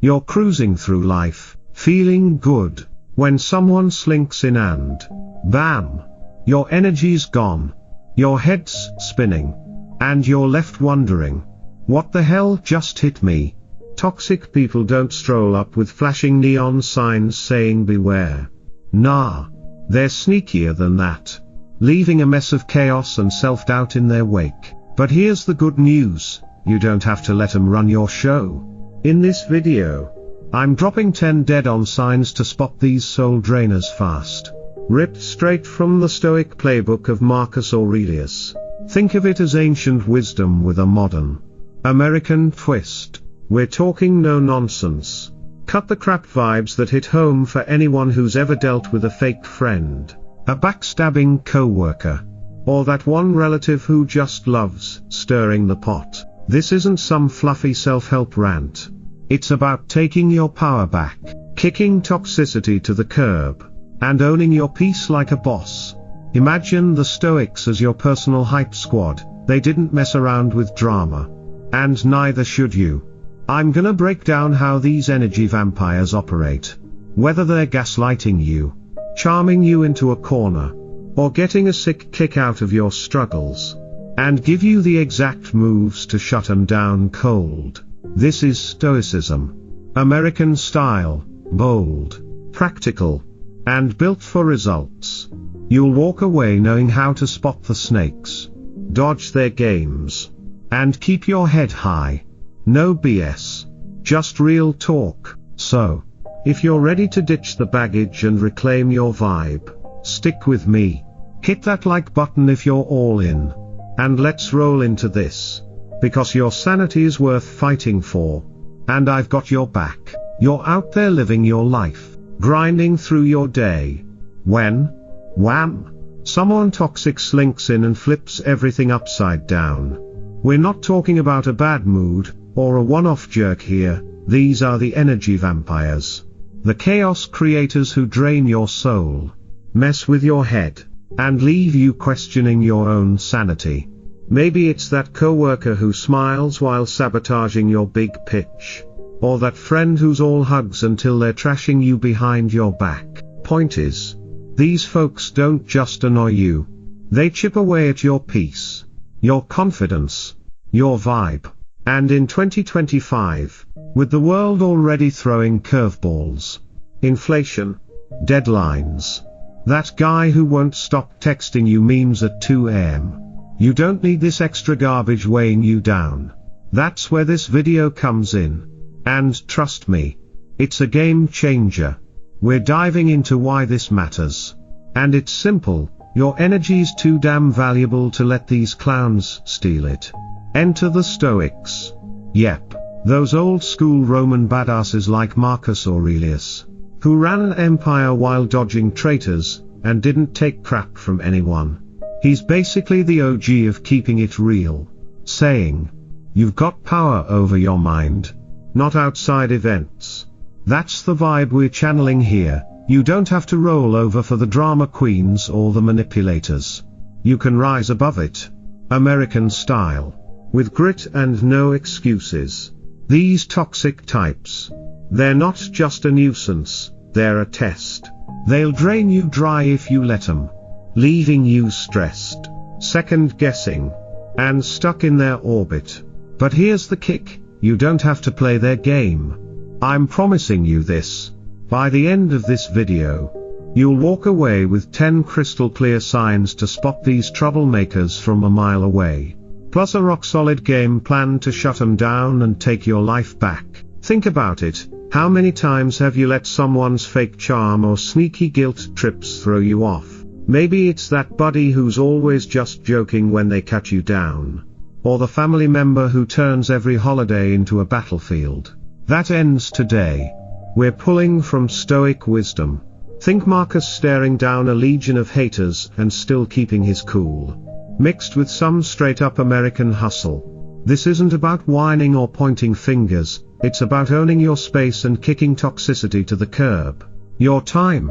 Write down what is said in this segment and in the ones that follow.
You're cruising through life, feeling good, when someone slinks in and, bam! Your energy's gone. Your head's spinning. And you're left wondering, what the hell just hit me? Toxic people don't stroll up with flashing neon signs saying beware. Nah. They're sneakier than that, leaving a mess of chaos and self-doubt in their wake. But here's the good news, you don't have to let them run your show. In this video, I'm dropping 10 dead-on signs to spot these soul drainers fast. Ripped straight from the Stoic playbook of Marcus Aurelius. Think of it as ancient wisdom with a modern American twist. We're talking no nonsense. Cut the crap vibes that hit home for anyone who's ever dealt with a fake friend, a backstabbing coworker, or that one relative who just loves stirring the pot. This isn't some fluffy self-help rant. It's about taking your power back, kicking toxicity to the curb, and owning your peace like a boss. Imagine the Stoics as your personal hype squad. They didn't mess around with drama. And neither should you. I'm gonna break down how these energy vampires operate. Whether they're gaslighting you, charming you into a corner, or getting a sick kick out of your struggles. And give you the exact moves to shut them down cold. This is Stoicism. American style, bold, practical, and built for results. You'll walk away knowing how to spot the snakes, dodge their games, and keep your head high. No BS. Just real talk. So, if you're ready to ditch the baggage and reclaim your vibe, stick with me. Hit that like button if you're all in. And let's roll into this. Because your sanity is worth fighting for. And I've got your back. You're out there living your life, grinding through your day. When, wham, someone toxic slinks in and flips everything upside down. We're not talking about a bad mood, or a one-off jerk here. These are the energy vampires. The chaos creators who drain your soul, mess with your head, and leave you questioning your own sanity. Maybe it's that coworker who smiles while sabotaging your big pitch. Or that friend who's all hugs until they're trashing you behind your back. Point is, these folks don't just annoy you. They chip away at your peace, your confidence, your vibe. And in 2025, with the world already throwing curveballs, inflation, deadlines, that guy who won't stop texting you memes at 2 a.m. You don't need this extra garbage weighing you down. That's where this video comes in. And trust me, it's a game changer. We're diving into why this matters. And it's simple, your energy's too damn valuable to let these clowns steal it. Enter the Stoics. Yep, those old school Roman badasses like Marcus Aurelius, who ran an empire while dodging traitors, and didn't take crap from anyone. He's basically the OG of keeping it real, saying, you've got power over your mind, not outside events. That's the vibe we're channeling here. You don't have to roll over for the drama queens or the manipulators. You can rise above it. American style. With grit and no excuses. These toxic types. They're not just a nuisance, they're a test. They'll drain you dry if you let them. Leaving you stressed, second-guessing, and stuck in their orbit. But here's the kick, you don't have to play their game. I'm promising you this. By the end of this video, you'll walk away with 10 crystal clear signs to spot these troublemakers from a mile away. Plus a rock-solid game plan to shut them down and take your life back. Think about it, how many times have you let someone's fake charm or sneaky guilt trips throw you off? Maybe it's that buddy who's always just joking when they cut you down. Or the family member who turns every holiday into a battlefield. That ends today. We're pulling from Stoic wisdom. Think Marcus staring down a legion of haters and still keeping his cool. Mixed with some straight-up American hustle. This isn't about whining or pointing fingers, it's about owning your space and kicking toxicity to the curb. Your time,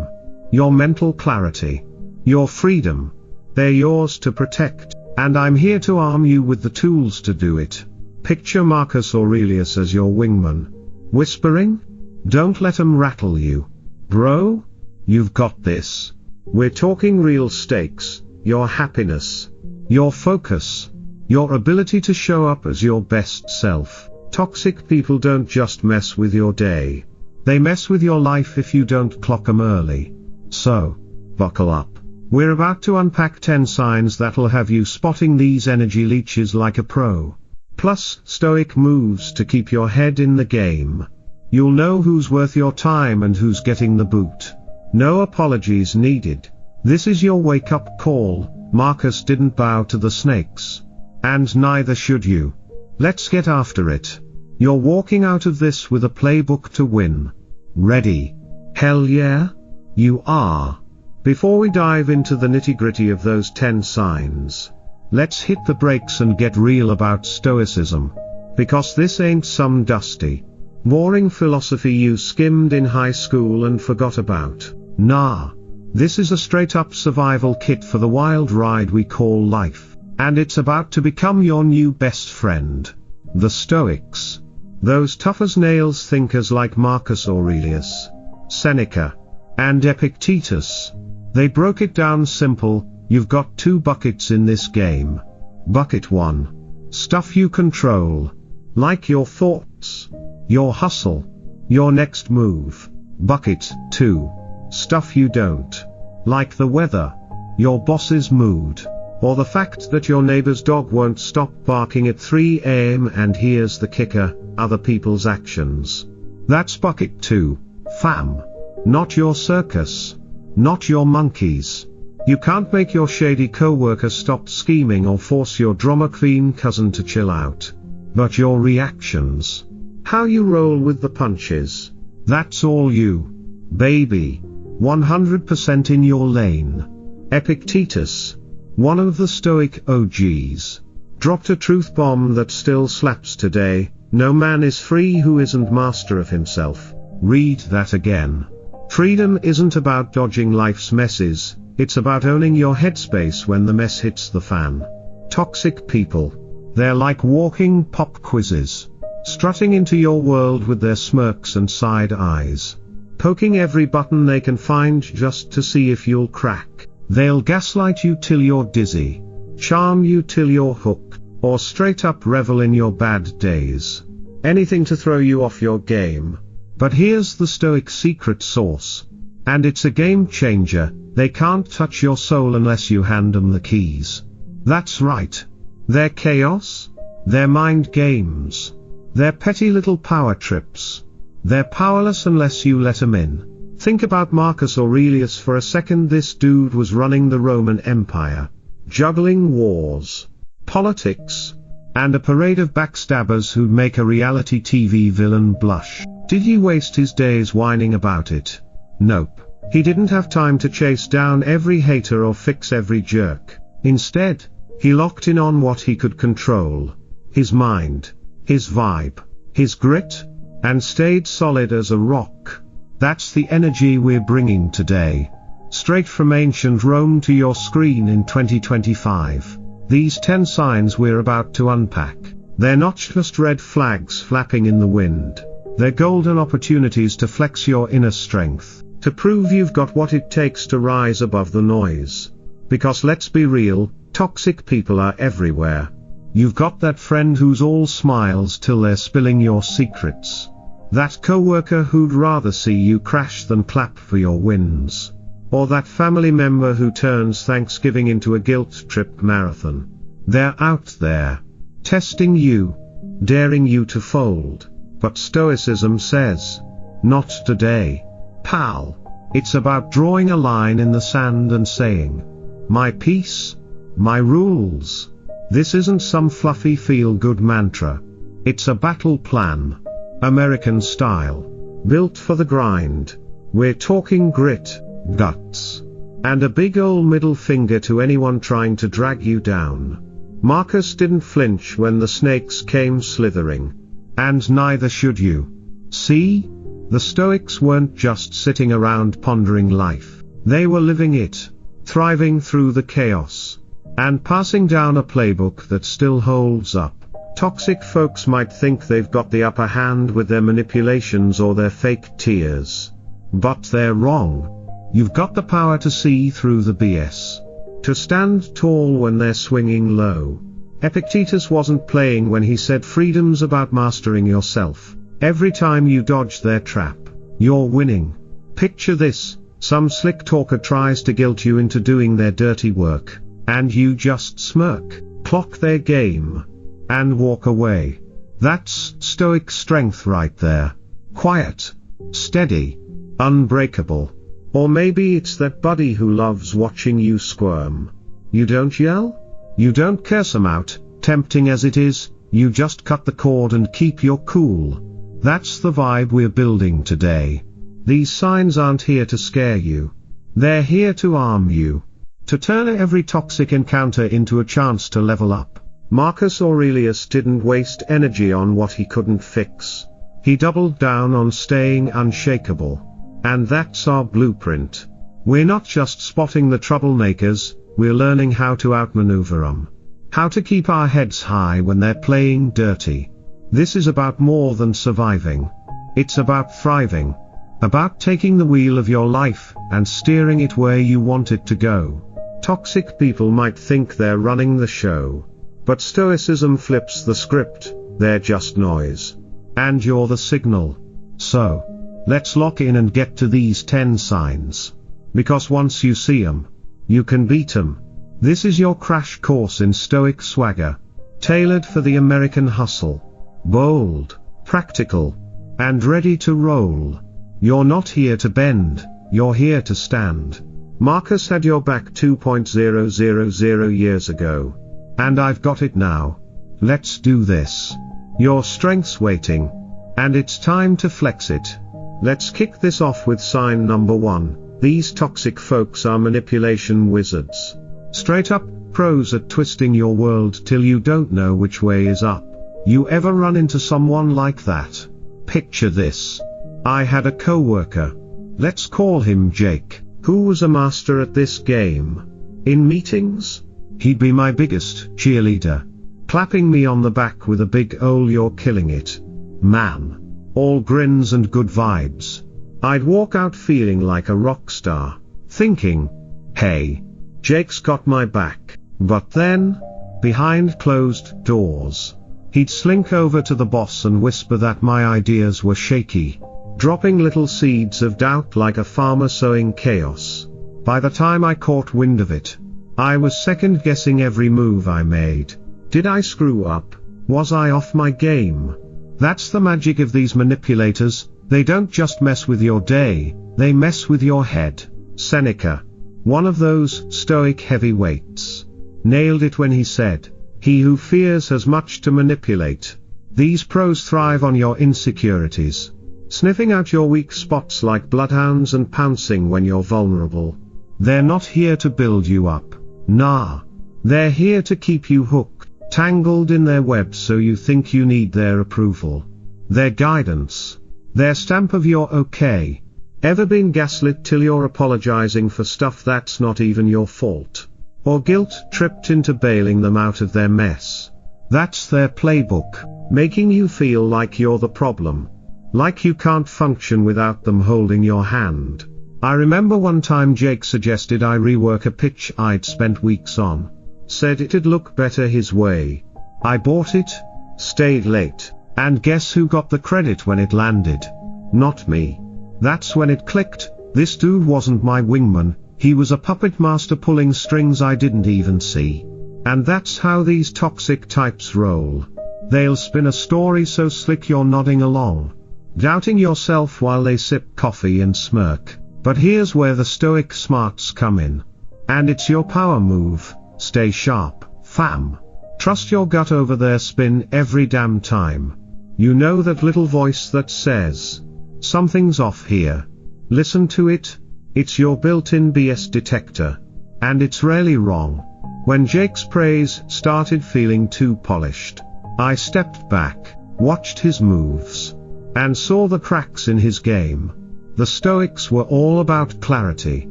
your mental clarity, your freedom, they're yours to protect, and I'm here to arm you with the tools to do it. Picture Marcus Aurelius as your wingman. Whispering? Don't let 'em rattle you. Bro? You've got this. We're talking real stakes, your happiness, your focus, your ability to show up as your best self. Toxic people don't just mess with your day. They mess with your life if you don't clock 'em early. So, buckle up. We're about to unpack 10 signs that'll have you spotting these energy leeches like a pro. Plus, stoic moves to keep your head in the game. You'll know who's worth your time and who's getting the boot. No apologies needed. This is your wake-up call. Marcus didn't bow to the snakes. And neither should you. Let's get after it. You're walking out of this with a playbook to win. Ready? Hell yeah? You are. Before we dive into the nitty-gritty of those 10 signs, let's hit the brakes and get real about stoicism. Because this ain't some dusty, boring philosophy you skimmed in high school and forgot about. Nah. This is a straight-up survival kit for the wild ride we call life. And it's about to become your new best friend. The Stoics. Those tough-as-nails thinkers like Marcus Aurelius, Seneca, and Epictetus. They broke it down simple. You've got 2 buckets in this game. Bucket 1. Stuff you control. Like your thoughts, your hustle, your next move. Bucket 2. Stuff you don't. Like the weather, your boss's mood, or the fact that your neighbor's dog won't stop barking at 3 a.m. And here's the kicker, other people's actions. That's bucket 2, fam. Not your circus. Not your monkeys. You can't make your shady coworker stop scheming or force your drama queen cousin to chill out. But your reactions. How you roll with the punches. That's all you. Baby. 100% in your lane. Epictetus, one of the Stoic OGs, dropped a truth bomb that still slaps today. No man is free who isn't master of himself. Read that again. Freedom isn't about dodging life's messes, it's about owning your headspace when the mess hits the fan. Toxic people. They're like walking pop quizzes, strutting into your world with their smirks and side eyes, poking every button they can find just to see if you'll crack. They'll gaslight you till you're dizzy, charm you till you're hooked, or straight up revel in your bad days. Anything to throw you off your game. But here's the Stoic secret sauce. And it's a game changer. They can't touch your soul unless you hand them the keys. That's right. Their chaos, their mind games, their petty little power trips. They're powerless unless you let them in. Think about Marcus Aurelius for a second. This dude was running the Roman Empire, juggling wars, politics, and a parade of backstabbers who'd make a reality TV villain blush. Did he waste his days whining about it? Nope. He didn't have time to chase down every hater or fix every jerk. Instead, he locked in on what he could control. His mind, his vibe, his grit, and stayed solid as a rock. That's the energy we're bringing today. Straight from ancient Rome to your screen in 2025. These 10 signs we're about to unpack. They're not just red flags flapping in the wind. They're golden opportunities to flex your inner strength, to prove you've got what it takes to rise above the noise. Because let's be real, toxic people are everywhere. You've got that friend who's all smiles till they're spilling your secrets. That coworker who'd rather see you crash than clap for your wins. Or that family member who turns Thanksgiving into a guilt trip marathon. They're out there, testing you, daring you to fold. But Stoicism says, not today, pal. It's about drawing a line in the sand and saying, my peace, my rules. This isn't some fluffy feel-good mantra. It's a battle plan. American style. Built for the grind. We're talking grit, guts, and a big ol' middle finger to anyone trying to drag you down. Marcus didn't flinch when the snakes came slithering. And neither should you. See? The Stoics weren't just sitting around pondering life. They were living it, thriving through the chaos, and passing down a playbook that still holds up. Toxic folks might think they've got the upper hand with their manipulations or their fake tears. But they're wrong. You've got the power to see through the BS. To stand tall when they're swinging low. Epictetus wasn't playing when he said freedom's about mastering yourself. Every time you dodge their trap, you're winning. Picture this, some slick talker tries to guilt you into doing their dirty work, and you just smirk, clock their game, and walk away. That's stoic strength right there. Quiet, steady, unbreakable. Or maybe it's that buddy who loves watching you squirm. You don't yell? You don't curse them out, tempting as it is, you just cut the cord and keep your cool. That's the vibe we're building today. These signs aren't here to scare you. They're here to arm you. To turn every toxic encounter into a chance to level up. Marcus Aurelius didn't waste energy on what he couldn't fix. He doubled down on staying unshakable. And that's our blueprint. We're not just spotting the troublemakers, we're learning how to outmaneuver them. How to keep our heads high when they're playing dirty. This is about more than surviving. It's about thriving. About taking the wheel of your life and steering it where you want it to go. Toxic people might think they're running the show. But stoicism flips the script, they're just noise. And you're the signal. So, let's lock in and get to these 10 signs. Because once you see them, you can beat them. This is your crash course in stoic swagger. Tailored for the American hustle. Bold, practical, and ready to roll. You're not here to bend, you're here to stand. Marcus had your back 2.000 years ago. And I've got it now. Let's do this. Your strength's waiting. And it's time to flex it. Let's kick this off with sign number 1. These toxic folks are manipulation wizards. Straight up pros at twisting your world till you don't know which way is up. You ever run into someone like that? Picture this. I had a coworker. Let's call him Jake, who was a master at this game. In meetings, he'd be my biggest cheerleader, clapping me on the back with a big "Oh, you're killing it, man." All grins and good vibes. I'd walk out feeling like a rock star, thinking, hey, Jake's got my back. But then, behind closed doors, he'd slink over to the boss and whisper that my ideas were shaky, dropping little seeds of doubt like a farmer sowing chaos. By the time I caught wind of it, I was second-guessing every move I made. Did I screw up? Was I off my game? That's the magic of these manipulators. They don't just mess with your day, they mess with your head. Seneca, one of those stoic heavyweights, nailed it when he said, "He who fears has much to manipulate." These pros thrive on your insecurities, sniffing out your weak spots like bloodhounds and pouncing when you're vulnerable. They're not here to build you up. Nah. They're here to keep you hooked, tangled in their web so you think you need their approval, their guidance, their stamp of you're okay. Ever been gaslit till you're apologizing for stuff that's not even your fault? Or guilt-tripped into bailing them out of their mess? That's their playbook, making you feel like you're the problem. Like you can't function without them holding your hand. I remember one time Jake suggested I rework a pitch I'd spent weeks on. Said it'd look better his way. I bought it, stayed late, and guess who got the credit when it landed? Not me. That's when it clicked. This dude wasn't my wingman, he was a puppet master pulling strings I didn't even see. And that's how these toxic types roll. They'll spin a story so slick you're nodding along, doubting yourself while they sip coffee and smirk. But here's where the stoic smarts come in. And it's your power move. Stay sharp, fam. Trust your gut over their spin every damn time. You know that little voice that says, something's off here. Listen to it. It's your built-in BS detector. And it's rarely wrong. When Jake's praise started feeling too polished, I stepped back, watched his moves, and saw the cracks in his game. The Stoics were all about clarity,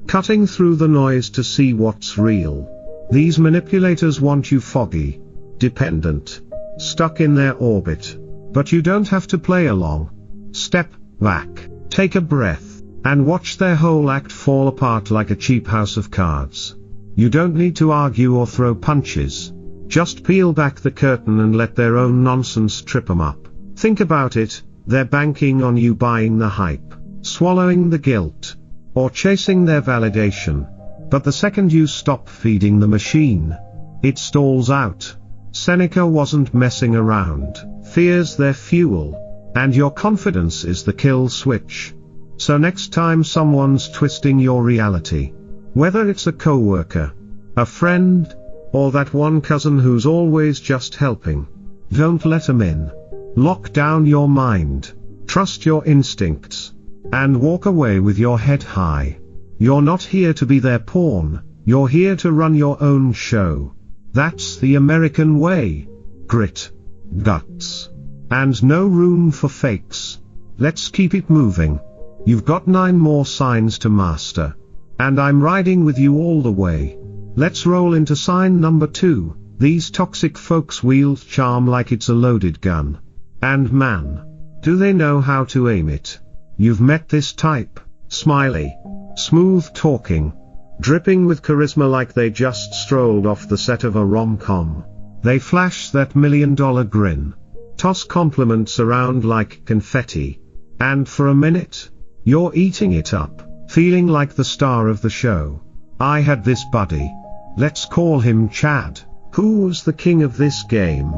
cutting through the noise to see what's real. These manipulators want you foggy, dependent, stuck in their orbit. But you don't have to play along. Step back, take a breath, and watch their whole act fall apart like a cheap house of cards. You don't need to argue or throw punches. Just peel back the curtain and let their own nonsense trip 'em up. Think about it, they're banking on you buying the hype, swallowing the guilt, or chasing their validation. But the second you stop feeding the machine, it stalls out. Seneca wasn't messing around. Fear's their fuel, and your confidence is the kill switch. So next time someone's twisting your reality, whether it's a coworker, a friend, or that one cousin who's always just helping, don't let 'em in. Lock down your mind, trust your instincts, and walk away with your head high. You're not here to be their pawn, you're here to run your own show. That's the American way. Grit, guts, and no room for fakes. Let's keep it moving. You've got 9 more signs to master, and I'm riding with you all the way. Let's roll into sign number 2. These toxic folks wield charm like it's a loaded gun. And man, do they know how to aim it. You've met this type. Smiley, smooth talking, dripping with charisma like they just strolled off the set of a rom-com. They flash that $1 million grin, toss compliments around like confetti, and for a minute, you're eating it up, feeling like the star of the show. I had this buddy, let's call him Chad, who was the king of this game.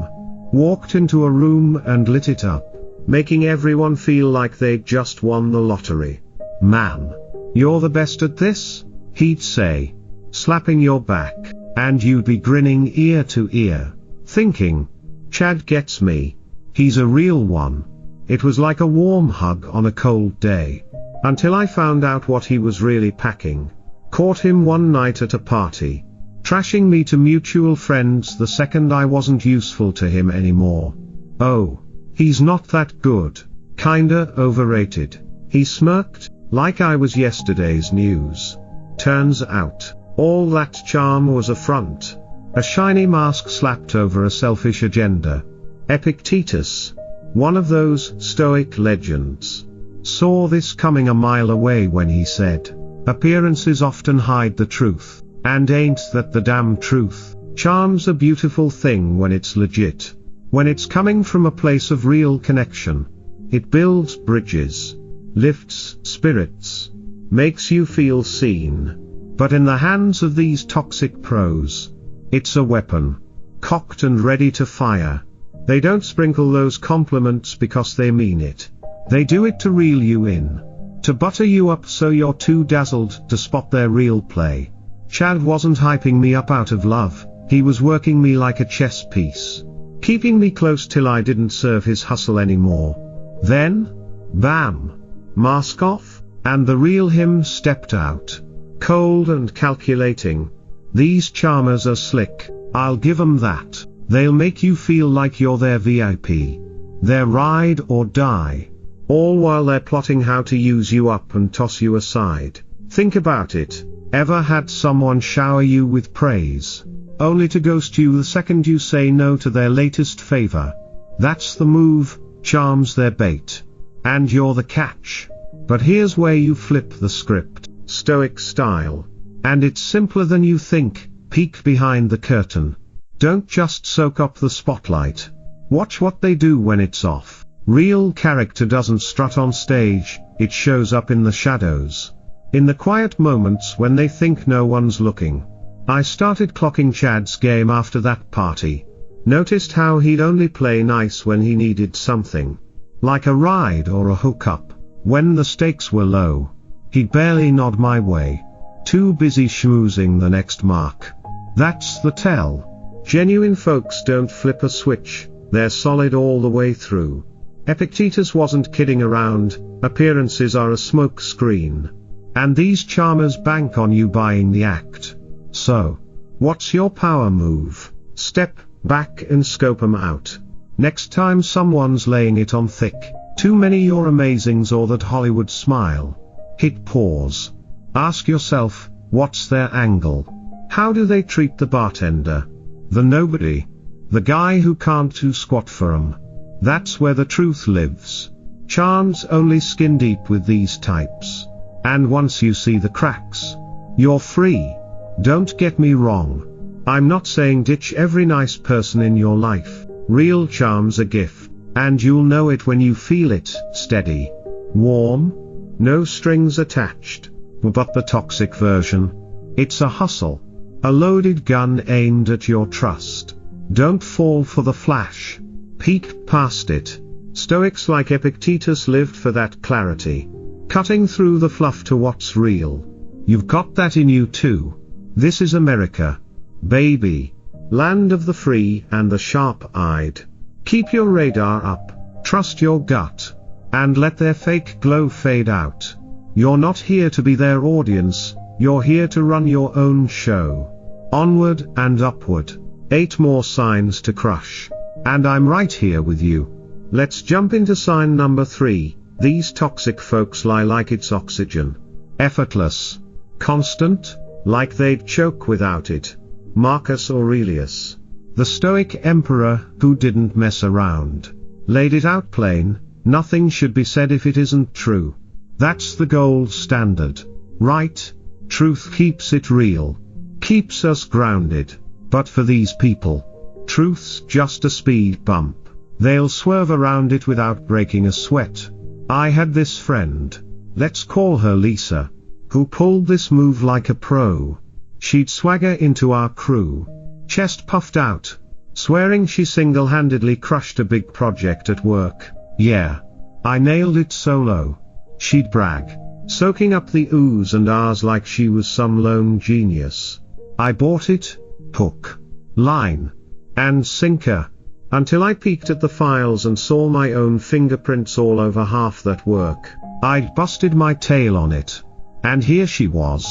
Walked into a room and lit it up, making everyone feel like they'd just won the lottery. Man, you're the best at this, he'd say, slapping your back, and you'd be grinning ear to ear, thinking, Chad gets me. He's a real one. It was like a warm hug on a cold day. Until I found out what he was really packing. Caught him one night at a party, trashing me to mutual friends the second I wasn't useful to him anymore. Oh, he's not that good. Kinda overrated. He smirked, like I was yesterday's news. Turns out, all that charm was a front. A shiny mask slapped over a selfish agenda. Epictetus, one of those Stoic legends, saw this coming a mile away when he said, appearances often hide the truth, and ain't that the damn truth. Charm's a beautiful thing when it's legit. When it's coming from a place of real connection. It builds bridges, lifts spirits, makes you feel seen. But in the hands of these toxic pros, it's a weapon, cocked and ready to fire. They don't sprinkle those compliments because they mean it. They do it to reel you in, to butter you up so you're too dazzled to spot their real play. Chad wasn't hyping me up out of love, he was working me like a chess piece, keeping me close till I didn't serve his hustle anymore. Then, bam, mask off, and the real him stepped out. Cold and calculating. These charmers are slick, I'll give 'em that. They'll make you feel like you're their VIP. Their ride or die. All while they're plotting how to use you up and toss you aside. Think about it. Ever had someone shower you with praise, only to ghost you the second you say no to their latest favor? That's the move. Charm's their bait. And you're the catch. But here's where you flip the script, Stoic style. And it's simpler than you think. Peek behind the curtain. Don't just soak up the spotlight. Watch what they do when it's off. Real character doesn't strut on stage, it shows up in the shadows. In the quiet moments when they think no one's looking. I started clocking Chad's game after that party. Noticed how he'd only play nice when he needed something. Like a ride or a hookup. When the stakes were low, he'd barely nod my way. Too busy schmoozing the next mark. That's the tell. Genuine folks don't flip a switch, they're solid all the way through. Epictetus wasn't kidding around, appearances are a smoke screen. And these charmers bank on you buying the act. So, what's your power move? Step back and scope 'em out. Next time someone's laying it on thick, too many your amazings or that Hollywood smile, hit pause. Ask yourself, what's their angle? How do they treat the bartender? The nobody? The guy who can't do squat for 'em. That's where the truth lives. Charms only skin deep with these types. And once you see the cracks, you're free. Don't get me wrong. I'm not saying ditch every nice person in your life. Real charm's a gift, and you'll know it when you feel it, steady, warm, no strings attached. But the toxic version, it's a hustle. A loaded gun aimed at your trust. Don't fall for the flash. Peek past it. Stoics like Epictetus lived for that clarity. Cutting through the fluff to what's real. You've got that in you too. This is America, baby. Land of the free and the sharp-eyed. Keep your radar up, trust your gut, and let their fake glow fade out. You're not here to be their audience, you're here to run your own show. Onward and upward. 8 more signs to crush. And I'm right here with you. Let's jump into sign number 3. These toxic folks lie like it's oxygen. Effortless. Constant, like they'd choke without it. Marcus Aurelius, the Stoic emperor who didn't mess around, laid it out plain. Nothing should be said if it isn't true. That's the gold standard, right? Truth keeps it real, keeps us grounded. But for these people, truth's just a speed bump. They'll swerve around it without breaking a sweat. I had this friend, let's call her Lisa, who pulled this move like a pro. She'd swagger into our crew, chest puffed out, swearing she single-handedly crushed a big project at work. Yeah, I nailed it solo. She'd brag, soaking up the oohs and ahs like she was some lone genius. I bought it, hook, line, and sinker, until I peeked at the files and saw my own fingerprints all over half that work. I'd busted my tail on it. And here she was,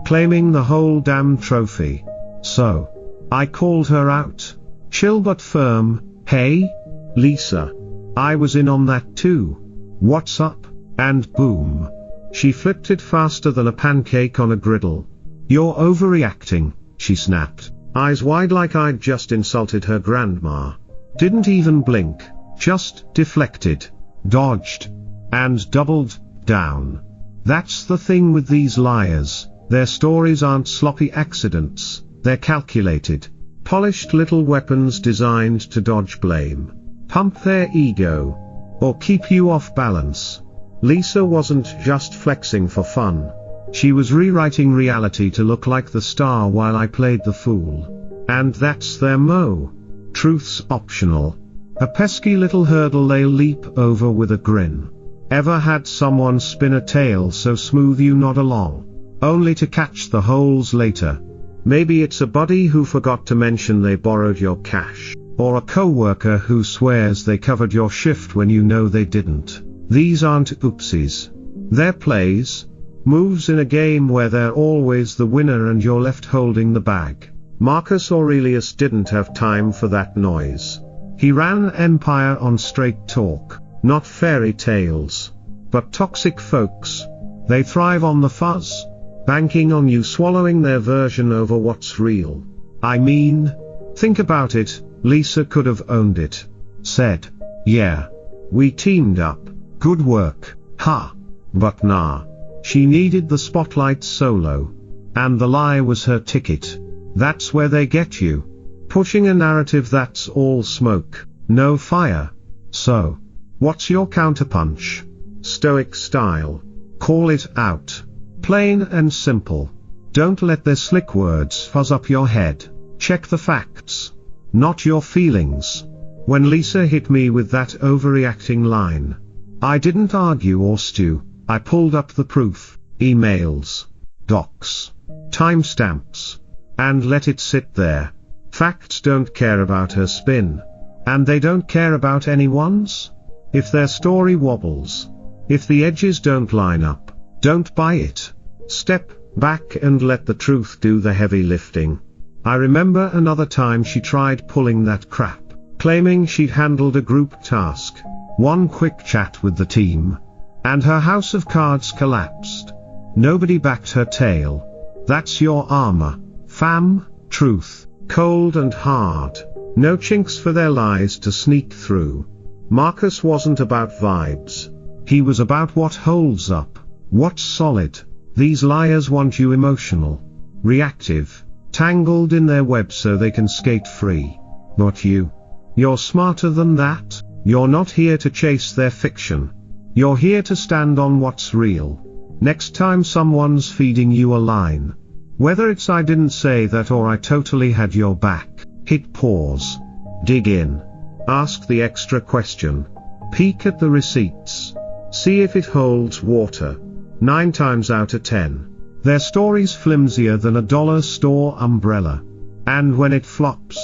claiming the whole damn trophy. So, I called her out, chill but firm. Hey, Lisa, I was in on that too. What's up? And boom. She flipped it faster than a pancake on a griddle. You're overreacting, she snapped, eyes wide like I'd just insulted her grandma. Didn't even blink, just deflected, dodged, and doubled down. That's the thing with these liars, their stories aren't sloppy accidents, they're calculated, polished little weapons designed to dodge blame, pump their ego, or keep you off balance. Lisa wasn't just flexing for fun. She was rewriting reality to look like the star while I played the fool. And that's their mo. Truth's optional. A pesky little hurdle they'll leap over with a grin. Ever had someone spin a tale so smooth you nod along, only to catch the holes later? Maybe it's a buddy who forgot to mention they borrowed your cash, or a coworker who swears they covered your shift when you know they didn't. These aren't oopsies. They're plays. Moves in a game where they're always the winner and you're left holding the bag. Marcus Aurelius didn't have time for that noise. He ran an empire on straight talk, not fairy tales. But toxic folks, they thrive on the fuzz, banking on you swallowing their version over what's real. I mean, think about it. Lisa could have owned it. Said, yeah, we teamed up, good work, ha. But nah. She needed the spotlight solo. And the lie was her ticket. That's where they get you. Pushing a narrative that's all smoke, no fire. So, what's your counterpunch? Stoic style. Call it out. Plain and simple. Don't let their slick words fuzz up your head. Check the facts, not your feelings. When Lisa hit me with that overreacting line, I didn't argue or stew. I pulled up the proof, emails, docs, timestamps, and let it sit there. Facts don't care about her spin. And they don't care about anyone's. If their story wobbles, if the edges don't line up, don't buy it. Step back and let the truth do the heavy lifting. I remember another time she tried pulling that crap, claiming she'd handled a group task, one quick chat with the team, and her house of cards collapsed. Nobody backed her tale. That's your armor, fam. Truth, cold and hard, No chinks for their lies to sneak through. Marcus wasn't about vibes. He was about what holds up, what's solid. These liars want you emotional, reactive, tangled in their web so they can skate free. But you're smarter than that. You're not here to chase their fiction. You're here to stand on what's real. Next time someone's feeding you a line, whether it's "I didn't say that" or "I totally had your back," hit pause. Dig in. Ask the extra question. Peek at the receipts. See if it holds water. 9 times out of 10, their story's flimsier than a dollar store umbrella. And when it flops,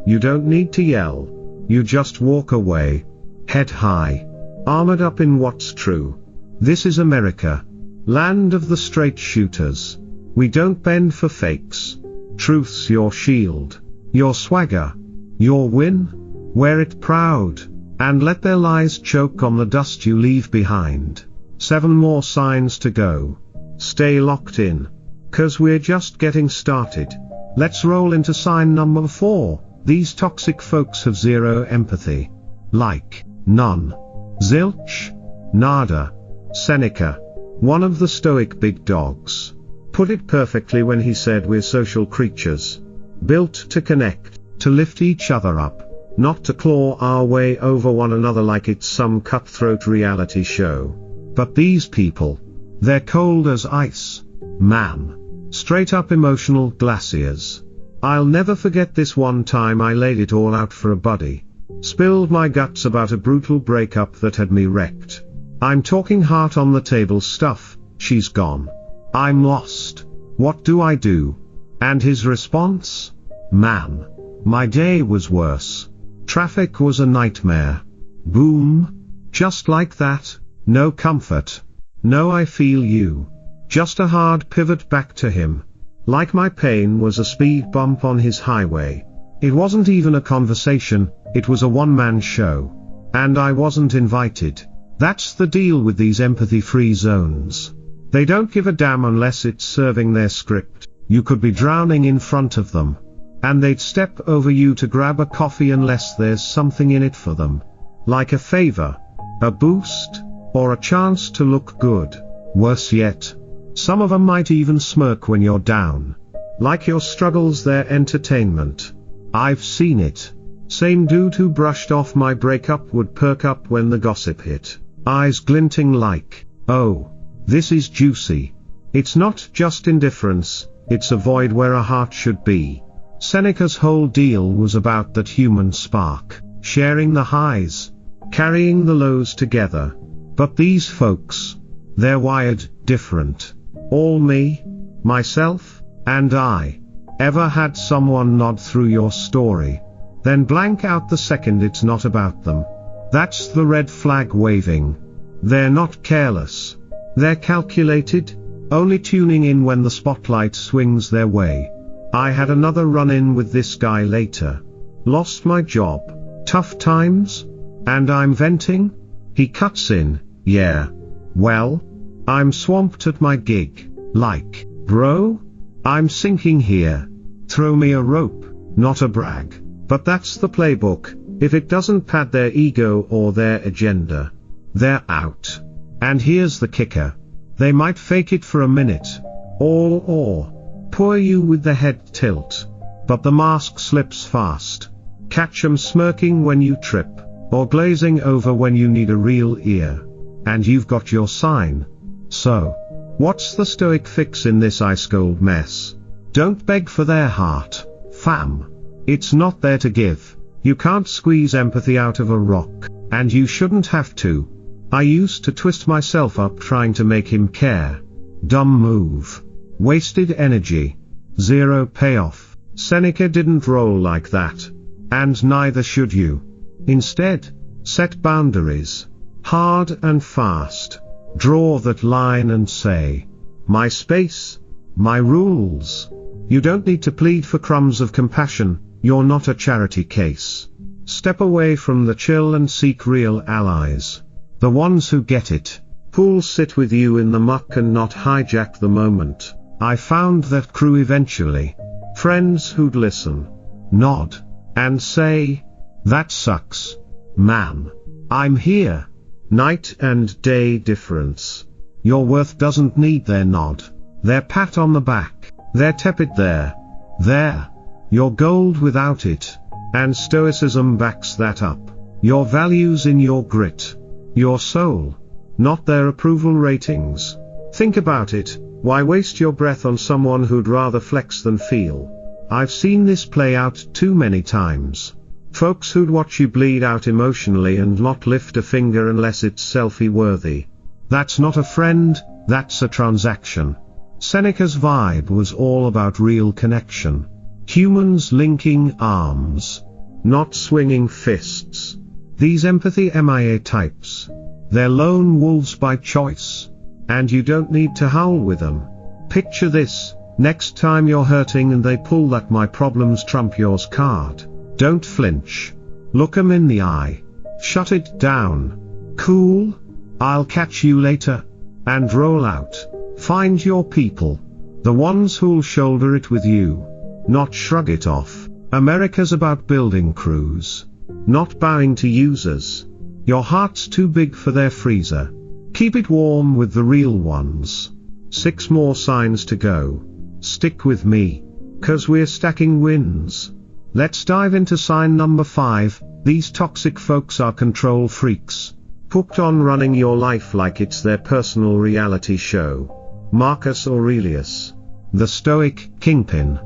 you don't need to yell. You just walk away, head high, armored up in what's true. This is America, land of the straight shooters. We don't bend for fakes. Truth's your shield, your swagger, your win. Wear it proud, and let their lies choke on the dust you leave behind. 7 more signs to go. Stay locked in, 'cause we're just getting started. Let's roll into sign number 4. These toxic folks have zero empathy. Like, none. Zilch. Nada. Seneca, one of the Stoic big dogs, put it perfectly when he said we're social creatures, built to connect, to lift each other up, not to claw our way over one another like it's some cutthroat reality show. But these people, they're cold as ice, man. Straight up emotional glaciers. I'll never forget this one time I laid it all out for a buddy. Spilled my guts about a brutal breakup that had me wrecked. I'm talking heart on the table stuff. She's gone. I'm lost. What do I do? And his response? Man, my day was worse. Traffic was a nightmare. Boom. Just like that. No comfort. No "I feel you." Just a hard pivot back to him. Like my pain was a speed bump on his highway. It wasn't even a conversation, it was a one-man show. And I wasn't invited. That's the deal with these empathy-free zones. They don't give a damn unless it's serving their script. You could be drowning in front of them, and they'd step over you to grab a coffee unless there's something in it for them. Like a favor, a boost, or a chance to look good. Worse yet, some of them might even smirk when you're down. Like your struggle's their entertainment. I've seen it. Same dude who brushed off my breakup would perk up when the gossip hit. Eyes glinting like, oh, this is juicy. It's not just indifference, it's a void where a heart should be. Seneca's whole deal was about that human spark, sharing the highs, carrying the lows together. But these folks, they're wired different. All me, myself, and I. Ever had someone nod through your story, then blank out the second it's not about them? That's the red flag waving. They're not careless. They're calculated, only tuning in when the spotlight swings their way. I had another run-in with this guy later. Lost my job. Tough times? And I'm venting? He cuts in, yeah. Well, I'm swamped at my gig. Like, bro? I'm sinking here. Throw me a rope. Not a brag. But that's the playbook. If it doesn't pad their ego or their agenda, they're out. And here's the kicker. They might fake it for a minute, or pour you with the head tilt. But the mask slips fast. Catch 'em smirking when you trip, or glazing over when you need a real ear. And you've got your sign. So, what's the Stoic fix in this ice-cold mess? Don't beg for their heart, fam. It's not there to give. You can't squeeze empathy out of a rock, and you shouldn't have to. I used to twist myself up trying to make him care. Dumb move. Wasted energy. Zero payoff. Seneca didn't roll like that. And neither should you. Instead, set boundaries. Hard and fast. Draw that line and say, my space, my rules. You don't need to plead for crumbs of compassion, you're not a charity case. Step away from the chill and seek real allies. The ones who get it, who'll sit with you in the muck and not hijack the moment. I found that crew eventually. Friends who'd listen, nod, and say, "That sucks, man. I'm here." Night and day difference. Your worth doesn't need their nod, their pat on the back, their tepid there. You're gold without it. And Stoicism backs that up. Your value's in your grit, your soul, not their approval ratings. Think about it. Why waste your breath on someone who'd rather flex than feel? I've seen this play out too many times. Folks who'd watch you bleed out emotionally and not lift a finger unless it's selfie-worthy. That's not a friend, that's a transaction. Seneca's vibe was all about real connection. Humans linking arms, not swinging fists. These empathy MIA types, they're lone wolves by choice. And you don't need to howl with them. Picture this, next time you're hurting and they pull that "my problems trump yours" card. Don't flinch. Look 'em in the eye. Shut it down. Cool? I'll catch you later. And roll out. Find your people. The ones who'll shoulder it with you. Not shrug it off. America's about building crews, not bowing to users. Your heart's too big for their freezer. Keep it warm with the real ones. 6 more signs to go. Stick with me, 'cause we're stacking wins. Let's dive into sign number 5. These toxic folks are control freaks, hooked on running your life like it's their personal reality show. Marcus Aurelius, the Stoic kingpin,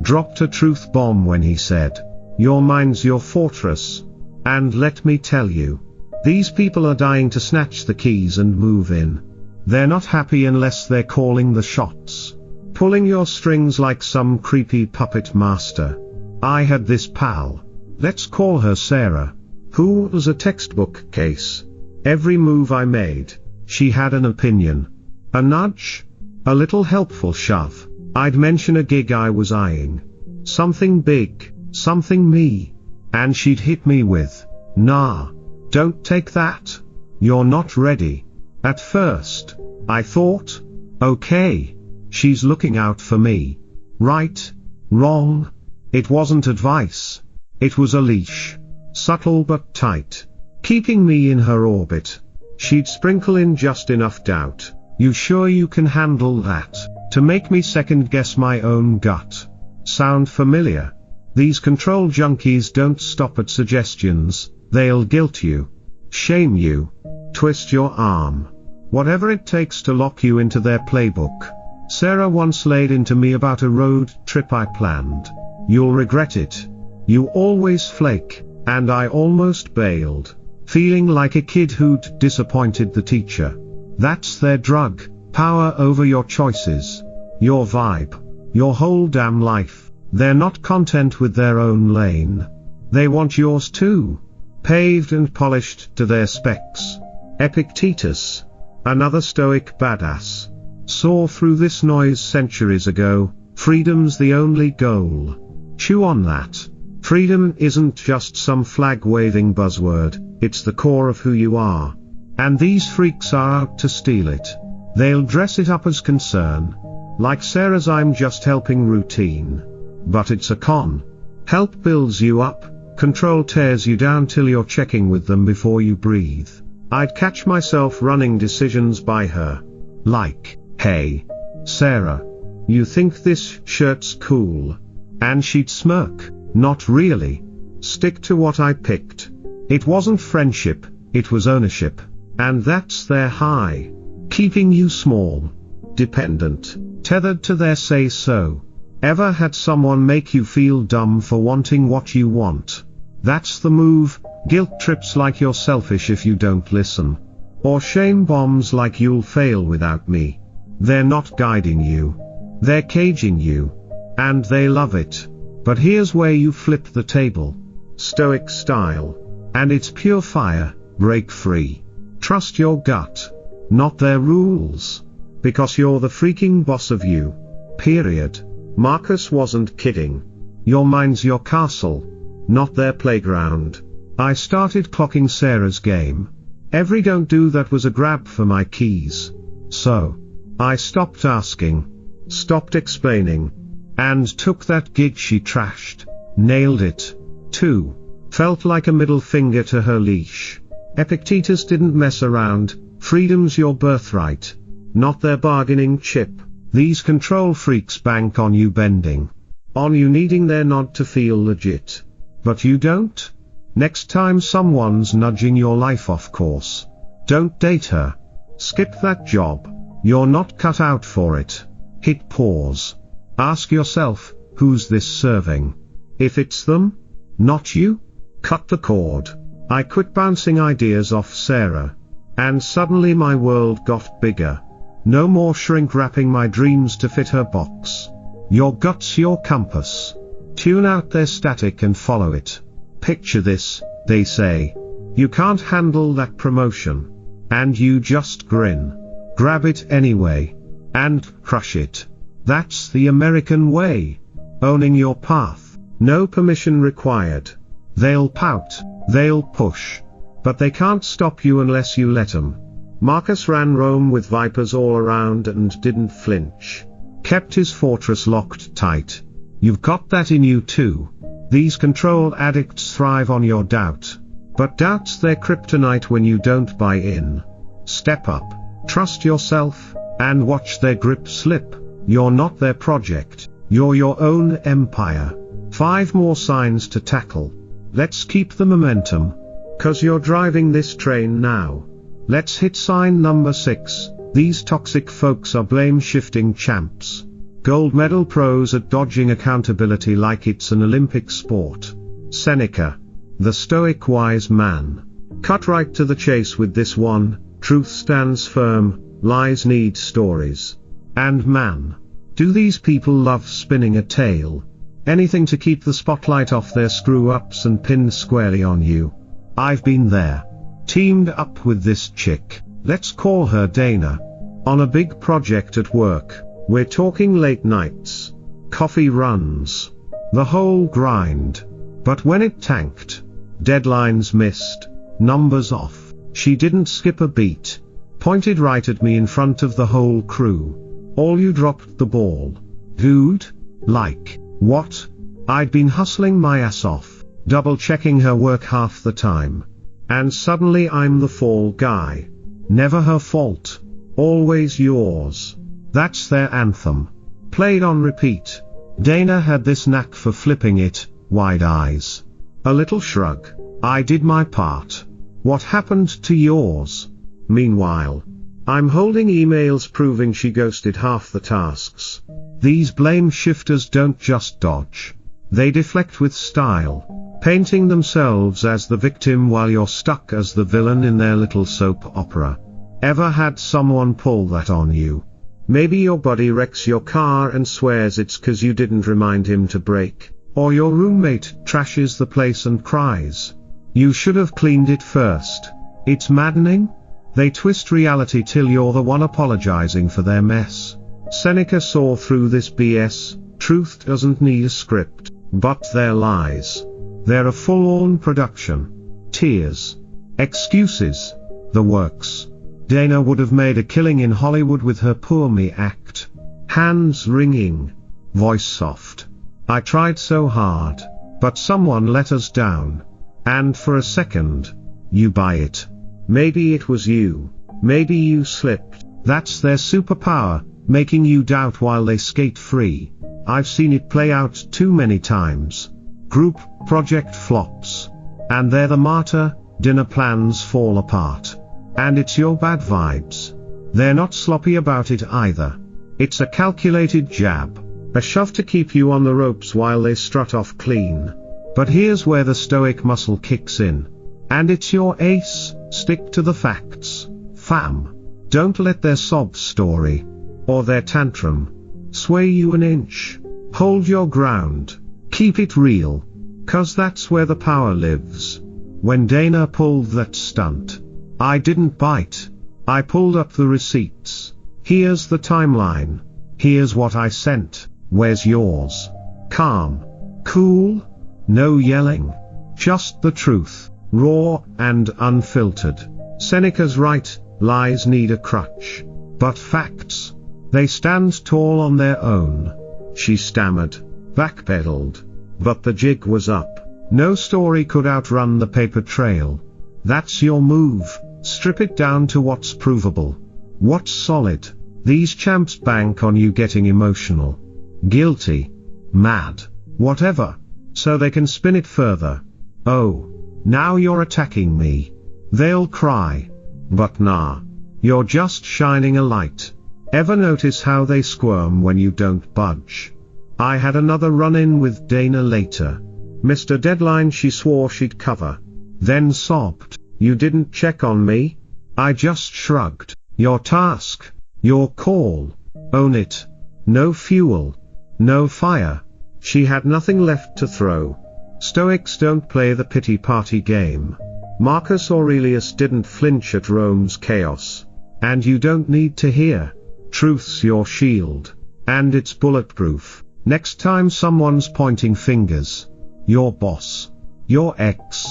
dropped a truth bomb when he said, "Your mind's your fortress." And let me tell you, these people are dying to snatch the keys and move in. They're not happy unless they're calling the shots, pulling your strings like some creepy puppet master. I had this pal, let's call her Sarah, who was a textbook case. Every move I made, she had an opinion. A nudge, a little helpful shove. I'd mention a gig I was eyeing. Something big, something me. And she'd hit me with, "Nah, don't take that. You're not ready." At first, I thought, okay, she's looking out for me. Right, wrong. It wasn't advice. It was a leash. Subtle but tight, keeping me in her orbit. She'd sprinkle in just enough doubt. "You sure you can handle that?" to make me second guess my own gut. Sound familiar? These control junkies don't stop at suggestions. They'll guilt you, shame you, twist your arm. Whatever it takes to lock you into their playbook. Sarah once laid into me about a road trip I planned. "You'll regret it. You always flake," and I almost bailed, feeling like a kid who'd disappointed the teacher. That's their drug, power over your choices, your vibe, your whole damn life. They're not content with their own lane. They want yours too, paved and polished to their specs. Epictetus, another Stoic badass, saw through this noise centuries ago. Freedom's the only goal. Chew on that. Freedom isn't just some flag-waving buzzword, it's the core of who you are. And these freaks are out to steal it. They'll dress it up as concern, like Sarah's "I'm just helping" routine. But it's a con. Help builds you up, control tears you down till you're checking with them before you breathe. I'd catch myself running decisions by her. Like, "Hey, Sarah, you think this shirt's cool?" And she'd smirk, "Not really." Stick to what I picked. It wasn't friendship, it was ownership. And that's their high. Keeping you small, dependent, tethered to their say-so. Ever had someone make you feel dumb for wanting what you want? That's the move. Guilt trips like you're selfish if you don't listen. Or shame bombs like "you'll fail without me." They're not guiding you. They're caging you. And they love it. But here's where you flip the table. Stoic style. And it's pure fire. Break free. Trust your gut, not their rules. Because you're the freaking boss of you. Period. Marcus wasn't kidding. Your mind's your castle, not their playground. I started clocking Sarah's game. Every "don't do that" was a grab for my keys. So, I stopped asking, stopped explaining, and took that gig she trashed, nailed it, too. Felt like a middle finger to her leash. Epictetus didn't mess around. Freedom's your birthright, not their bargaining chip. These control freaks bank on you bending, on you needing their nod to feel legit. But you don't? Next time someone's nudging your life off course, don't date her. Skip that job. You're not cut out for it. Hit pause. Ask yourself, who's this serving? If it's them, not you, cut the cord. I quit bouncing ideas off Sarah. And suddenly my world got bigger. No more shrink wrapping my dreams to fit her box. Your gut's your compass. Tune out their static and follow it. Picture this, they say. You can't handle that promotion. And you just grin. Grab it anyway. And crush it. That's the American way. Owning your path. No permission required. They'll pout. They'll push. But they can't stop you unless you let them. Marcus ran Rome with vipers all around and didn't flinch. Kept his fortress locked tight. You've got that in you too. These control addicts thrive on your doubt. But doubt's their kryptonite when you don't buy in. Step up, trust yourself, and watch their grip slip. You're not their project, you're your own empire. 5 more signs to tackle. Let's keep the momentum. 'Cause you're driving this train now. Let's hit sign number 6. These toxic folks are blame-shifting champs. Gold medal pros at dodging accountability like it's an Olympic sport. Seneca, the Stoic wise man. Cut right to the chase with this one. Truth stands firm, lies need stories. And man, do these people love spinning a tale? Anything to keep the spotlight off their screw-ups and pinned squarely on you. I've been there. Teamed up with this chick, let's call her Dana. On a big project at work, we're talking late nights, coffee runs, the whole grind. But when it tanked, deadlines missed, numbers off, she didn't skip a beat. Pointed right at me in front of the whole crew. All you dropped the ball. Dude? Like, what? I'd been hustling my ass off, double checking her work half the time. And suddenly I'm the fall guy. Never her fault. Always yours. That's their anthem. Played on repeat. Dana had this knack for flipping it, wide eyes. A little shrug. I did my part. What happened to yours? Meanwhile, I'm holding emails proving she ghosted half the tasks. These blame shifters don't just dodge. They deflect with style, painting themselves as the victim while you're stuck as the villain in their little soap opera. Ever had someone pull that on you? Maybe your buddy wrecks your car and swears it's 'cause you didn't remind him to brake, or your roommate trashes the place and cries, "You should have cleaned it first." It's maddening. They twist reality till you're the one apologizing for their mess. Seneca saw through this BS. Truth doesn't need a script, but their lies. They're a full-on production. Tears. Excuses. The works. Dana would have made a killing in Hollywood with her poor me act. Hands wringing. Voice soft. I tried so hard, but someone let us down. And for a second, you buy it. Maybe it was you. Maybe you slipped. That's their superpower, making you doubt while they skate free. I've seen it play out too many times. Group project flops. And they're the martyr, dinner plans fall apart. And it's your bad vibes. They're not sloppy about it either. It's a calculated jab. A shove to keep you on the ropes while they strut off clean. But here's where the stoic muscle kicks in. And it's your ace. Stick to the facts, fam. Don't let their sob story, or their tantrum, sway you an inch. Hold your ground. Keep it real. 'Cause that's where the power lives. When Dana pulled that stunt, I didn't bite. I pulled up the receipts. Here's the timeline. Here's what I sent. Where's yours? Calm. Cool. No yelling. Just the truth. Raw and unfiltered. Seneca's right, lies need a crutch. But facts, they stand tall on their own. She stammered, backpedaled. But the jig was up. No story could outrun the paper trail. That's your move, strip it down to what's provable. What's solid. These champs bank on you getting emotional, guilty, mad, whatever, so they can spin it further. Oh, now you're attacking me. They'll cry. But nah. You're just shining a light. Ever notice how they squirm when you don't budge? I had another run-in with Dana later. Mr. Deadline she swore she'd cover. Then sobbed, "You didn't check on me?" I just shrugged. Your task. Your call. Own it. No fuel. No fire. She had nothing left to throw. Stoics don't play the pity party game. Marcus Aurelius didn't flinch at Rome's chaos. And you don't need to hear. Truth's your shield. And it's bulletproof. Next time someone's pointing fingers. Your boss. Your ex.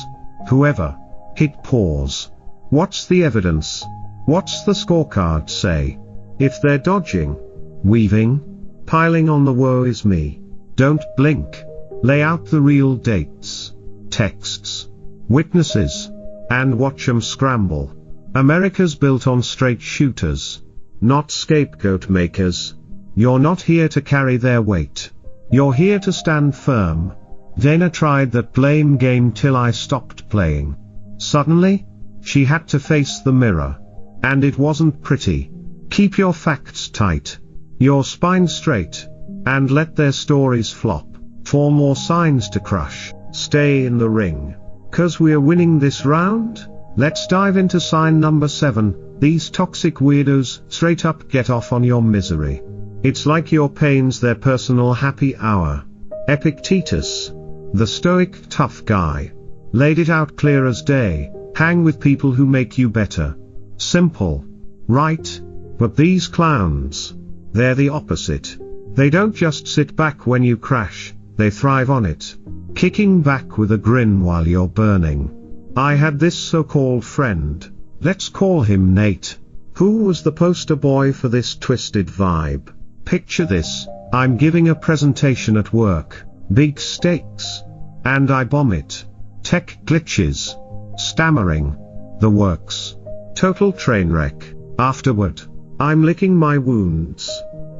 Whoever. Hit pause. What's the evidence? What's the scorecard say? If they're dodging, weaving, piling on the woe is me, don't blink. Lay out the real dates, texts, witnesses, and watch 'em scramble. America's built on straight shooters, not scapegoat makers. You're not here to carry their weight. You're here to stand firm. Dana tried that blame game till I stopped playing. Suddenly, she had to face the mirror. And it wasn't pretty. Keep your facts tight, your spine straight, and let their stories flop. 4 more signs to crush. Stay in the ring. 'Cause we're winning this round? Let's dive into sign number 7. These toxic weirdos straight up get off on your misery. It's like your pain's their personal happy hour. Epictetus, the stoic tough guy, laid it out clear as day. Hang with people who make you better. Simple, right? But these clowns, they're the opposite. They don't just sit back when you crash, they thrive on it. Kicking back with a grin while you're burning. I had this so-called friend, let's call him Nate, who was the poster boy for this twisted vibe. Picture this, I'm giving a presentation at work, big stakes, and I bomb it. Tech glitches, stammering, the works. Total train wreck. Afterward, I'm licking my wounds.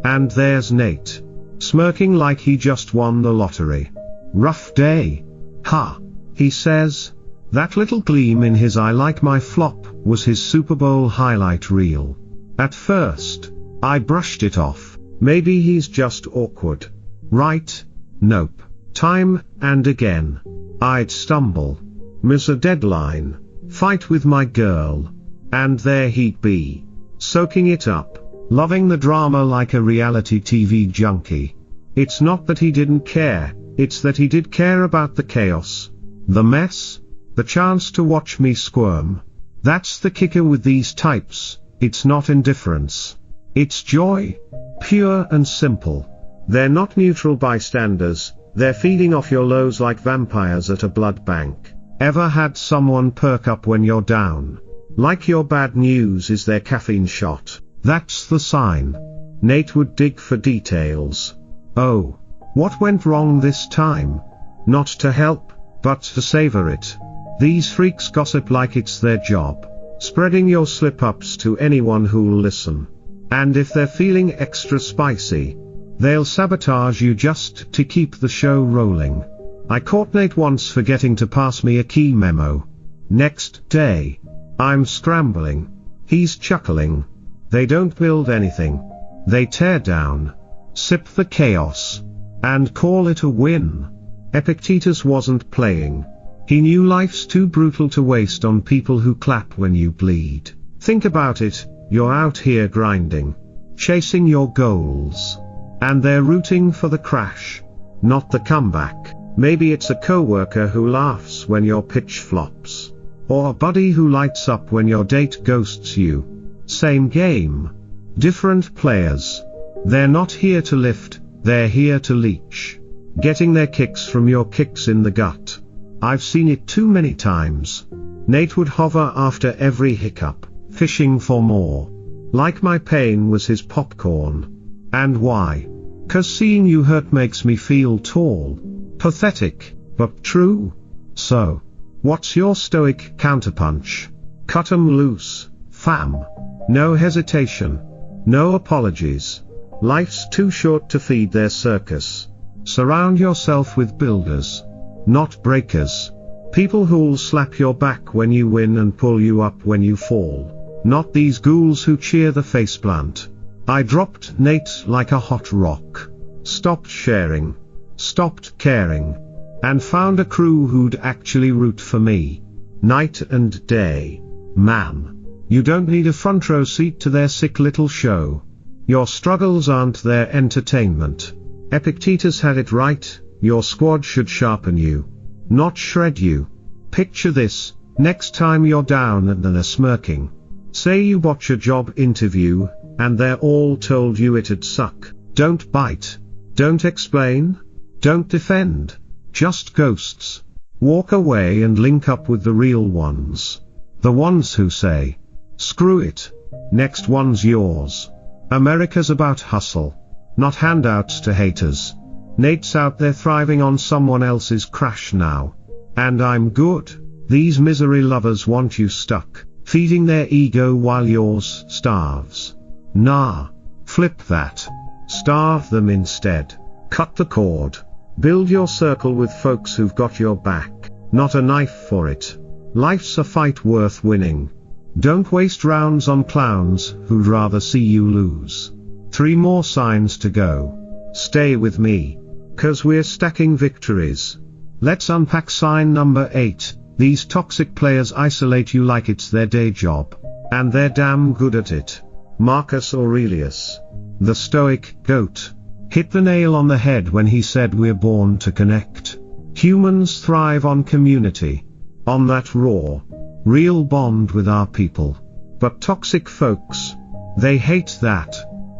And there's Nate, smirking like he just won the lottery. Rough day. Ha, he says. That little gleam in his eye like my flop was his Super Bowl highlight reel. At first, I brushed it off. Maybe he's just awkward. Right? Nope. Time and again, I'd stumble, miss a deadline, fight with my girl, and there he'd be, soaking it up, loving the drama like a reality TV junkie. It's not that he didn't care, it's that he did care about the chaos, the mess, the chance to watch me squirm. That's the kicker with these types, it's not indifference. It's joy. Pure and simple. They're not neutral bystanders, they're feeding off your lows like vampires at a blood bank. Ever had someone perk up when you're down? Like your bad news is their caffeine shot. That's the sign. Nate would dig for details. Oh, what went wrong this time? Not to help, but to savor it. These freaks gossip like it's their job, spreading your slip-ups to anyone who'll listen. And if they're feeling extra spicy, they'll sabotage you just to keep the show rolling. I caught Nate once forgetting to pass me a key memo. Next day, I'm scrambling. He's chuckling. They don't build anything. They tear down, sip the chaos, and call it a win. Epictetus wasn't playing. He knew life's too brutal to waste on people who clap when you bleed. Think about it, you're out here grinding, chasing your goals, and they're rooting for the crash, not the comeback. Maybe it's a coworker who laughs when your pitch flops, or a buddy who lights up when your date ghosts you. Same game, different players. They're not here to lift, they're here to leech, getting their kicks from your kicks in the gut. I've seen it too many times. Nate would hover after every hiccup, fishing for more. Like my pain was his popcorn. And why? 'Cause seeing you hurt makes me feel tall. Pathetic, but true. So, what's your stoic counterpunch? Cut 'em loose, fam. No hesitation. No apologies. Life's too short to feed their circus. Surround yourself with builders, not breakers. People who'll slap your back when you win and pull you up when you fall. Not these ghouls who cheer the faceplant. I dropped Nate like a hot rock. Stopped sharing. Stopped caring. And found a crew who'd actually root for me. Night and day. Man. You don't need a front row seat to their sick little show. Your struggles aren't their entertainment. Epictetus had it right, your squad should sharpen you, not shred you. Picture this, next time you're down and they're smirking. Say you botch a job interview, and they're all told you it'd suck. Don't bite. Don't explain. Don't defend. Just ghosts. Walk away and link up with the real ones. The ones who say, screw it. Next one's yours. America's about hustle, not handouts to haters. Nate's out there thriving on someone else's crash now. And I'm good. These misery lovers want you stuck, feeding their ego while yours starves. Nah. Flip that. Starve them instead. Cut the cord. Build your circle with folks who've got your back, not a knife for it. Life's a fight worth winning. Don't waste rounds on clowns who'd rather see you lose. 3 more signs to go. Stay with me. 'Cause we're stacking victories. Let's unpack sign number 8. These toxic players isolate you like it's their day job. And they're damn good at it. Marcus Aurelius, the Stoic goat, hit the nail on the head when he said we're born to connect. Humans thrive on community. On that raw, real bond with our people. But toxic folks, they hate that.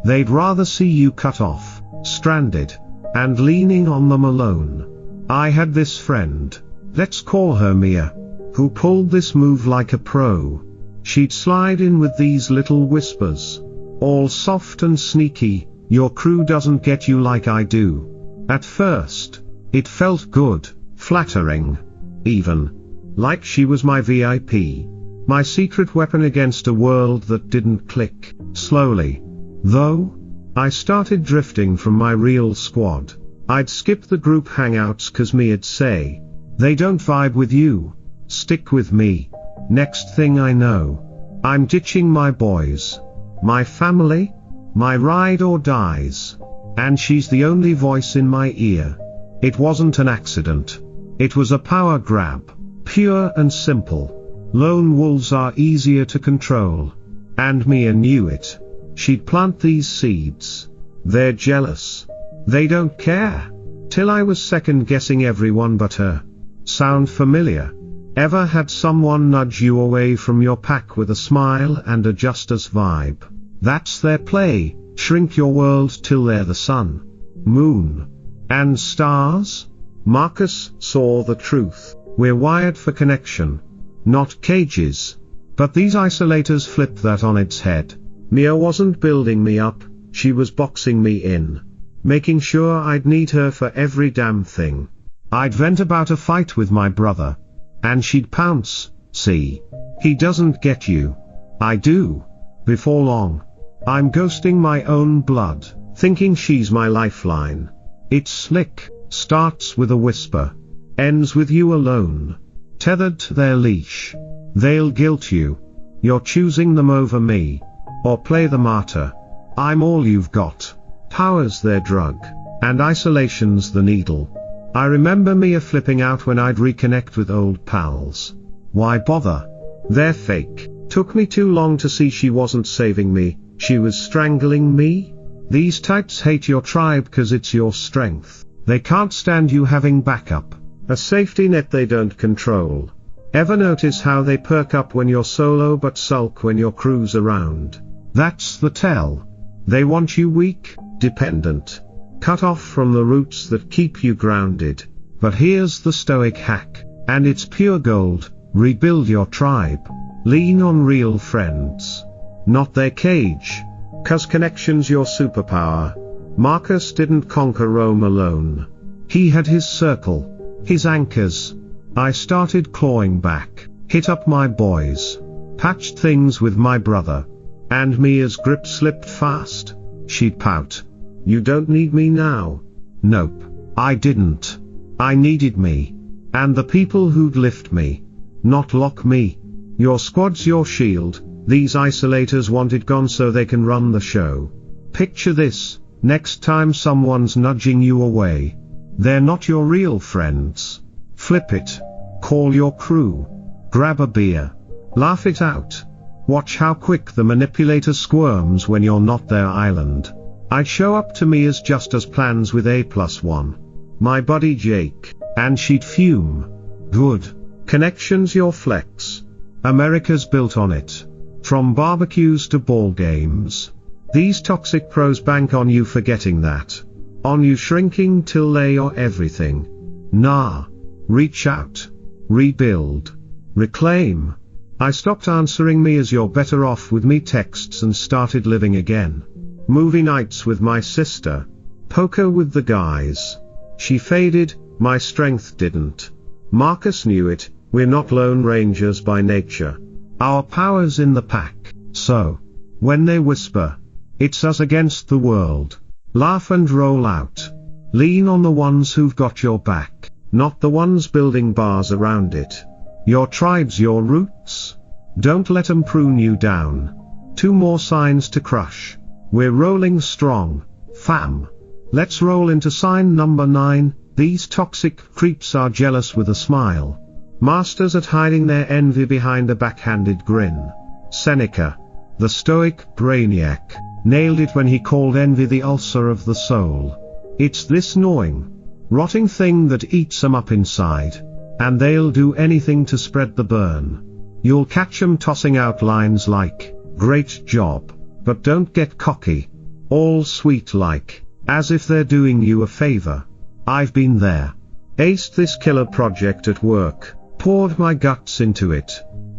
They'd rather see you cut off, stranded, and leaning on them alone. I had this friend, let's call her Mia, who pulled this move like a pro. She'd slide in with these little whispers, all soft and sneaky, your crew doesn't get you like I do. At first, it felt good, flattering, even like she was my VIP, my secret weapon against a world that didn't click. Slowly, though, I started drifting from my real squad. I'd skip the group hangouts 'cause me'd say, they don't vibe with you, stick with me. Next thing I know, I'm ditching my boys, my family, my ride or dies, and she's the only voice in my ear. It wasn't an accident. It was a power grab. Pure and simple. Lone wolves are easier to control. And Mia knew it. She'd plant these seeds. They're jealous. They don't care. Till I was second guessing everyone but her. Sound familiar? Ever had someone nudge you away from your pack with a smile and a just-us vibe? That's their play. Shrink your world till they're the sun, moon, and stars. Marcus saw the truth. We're wired for connection, not cages. But these isolators flipped that on its head. Mia wasn't building me up, she was boxing me in. Making sure I'd need her for every damn thing. I'd vent about a fight with my brother. And she'd pounce, see. He doesn't get you. I do. Before long, I'm ghosting my own blood, thinking she's my lifeline. It's slick, starts with a whisper. Ends with you alone, tethered to their leash. They'll guilt you. You're choosing them over me. Or play the martyr. I'm all you've got. Power's their drug, and isolation's the needle. I remember Mia flipping out when I'd reconnect with old pals. Why bother? They're fake. Took me too long to see she wasn't saving me, she was strangling me. These types hate your tribe 'cause it's your strength. They can't stand you having backup. A safety net they don't control. Ever notice how they perk up when you're solo but sulk when your crew's around? That's the tell. They want you weak, dependent, cut off from the roots that keep you grounded. But here's the Stoic hack, and it's pure gold. Rebuild your tribe. Lean on real friends, not their cage. 'Cause connection's your superpower. Marcus didn't conquer Rome alone. He had his circle. His anchors. I started clawing back, hit up my boys, patched things with my brother. And Mia's grip slipped fast. She'd pout. You don't need me now. Nope. I didn't. I needed me. And the people who'd lift me. Not lock me. Your squad's your shield. These isolators want it gone so they can run the show. Picture this, next time someone's nudging you away. They're not your real friends. Flip it. Call your crew. Grab a beer. Laugh it out. Watch how quick the manipulator squirms when you're not their island. I'd show up to Mia's just as plans with A+1. My buddy Jake, and she'd fume. Good. Connection's your flex. America's built on it. From barbecues to ball games. These toxic pros bank on you forgetting that. On you shrinking till they are everything. Nah. Reach out. Rebuild. Reclaim. I stopped answering me as you're better off with me texts and started living again. Movie nights with my sister. Poker with the guys. She faded, my strength didn't. Marcus knew it, we're not lone rangers by nature. Our power's in the pack, so when they whisper, it's us against the world. Laugh and roll out. Lean on the ones who've got your back, not the ones building bars around it. Your tribe's your roots. Don't let 'em prune you down. 2 more signs to crush. We're rolling strong, fam. Let's roll into sign number 9. These toxic creeps are jealous with a smile. Masters at hiding their envy behind a backhanded grin. Seneca, the Stoic brainiac, nailed it when he called envy the ulcer of the soul. It's this gnawing, rotting thing that eats 'em up inside. And they'll do anything to spread the burn. You'll catch 'em tossing out lines like, great job, but don't get cocky. All sweet like, as if they're doing you a favor. I've been there. Aced this killer project at work, poured my guts into it,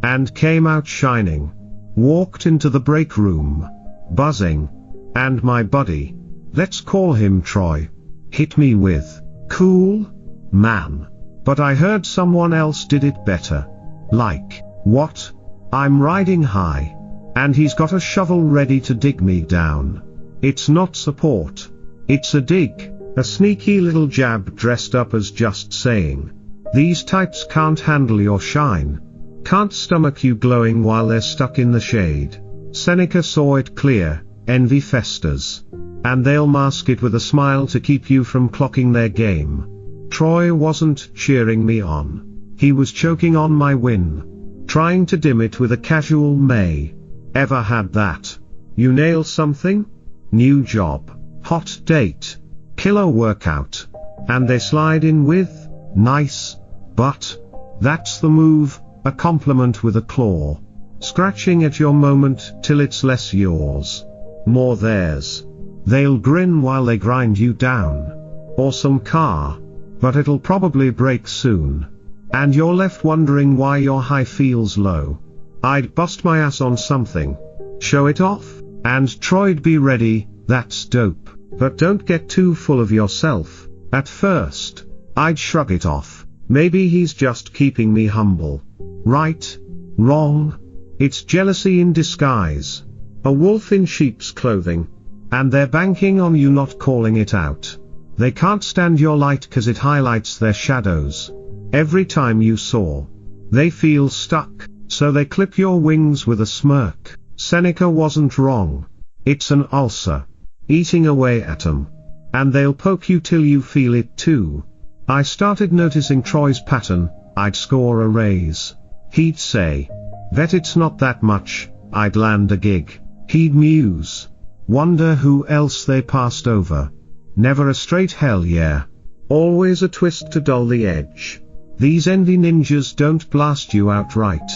and came out shining. Walked into the break room, buzzing. And my buddy, let's call him Troy, hit me with, cool, man. But I heard someone else did it better. Like, what? I'm riding high. And he's got a shovel ready to dig me down. It's not support. It's a dig, a sneaky little jab dressed up as just saying. These types can't handle your shine. Can't stomach you glowing while they're stuck in the shade. Seneca saw it clear, envy festers. And they'll mask it with a smile to keep you from clocking their game. Troy wasn't cheering me on. He was choking on my win. Trying to dim it with a casual may. Ever had that? You nail something? New job. Hot date. Killer workout. And they slide in with, nice. But that's the move, a compliment with a claw. Scratching at your moment till it's less yours, more theirs. They'll grin while they grind you down. Awesome car. But it'll probably break soon. And you're left wondering why your high feels low. I'd bust my ass on something. Show it off, and Troy'd be ready, that's dope. But don't get too full of yourself. At first, I'd shrug it off. Maybe he's just keeping me humble. Right? Wrong? It's jealousy in disguise. A wolf in sheep's clothing. And they're banking on you not calling it out. They can't stand your light 'cause it highlights their shadows. Every time you soar, they feel stuck, so they clip your wings with a smirk. Seneca wasn't wrong. It's an ulcer, eating away at 'em. And they'll poke you till you feel it too. I started noticing Troy's pattern. I'd score a raise. He'd say, bet it's not that much. I'd land a gig. He'd muse. Wonder who else they passed over. Never a straight hell yeah. Always a twist to dull the edge. These envy ninjas don't blast you outright.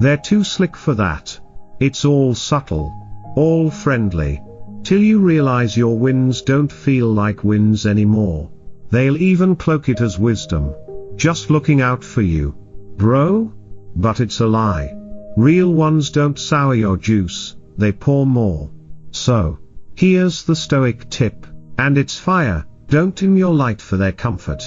They're too slick for that. It's all subtle. All friendly. Till you realize your wins don't feel like wins anymore. They'll even cloak it as wisdom. Just looking out for you, bro? But it's a lie. Real ones don't sour your juice, they pour more. So, here's the Stoic tip. And it's fire, don't dim your light for their comfort.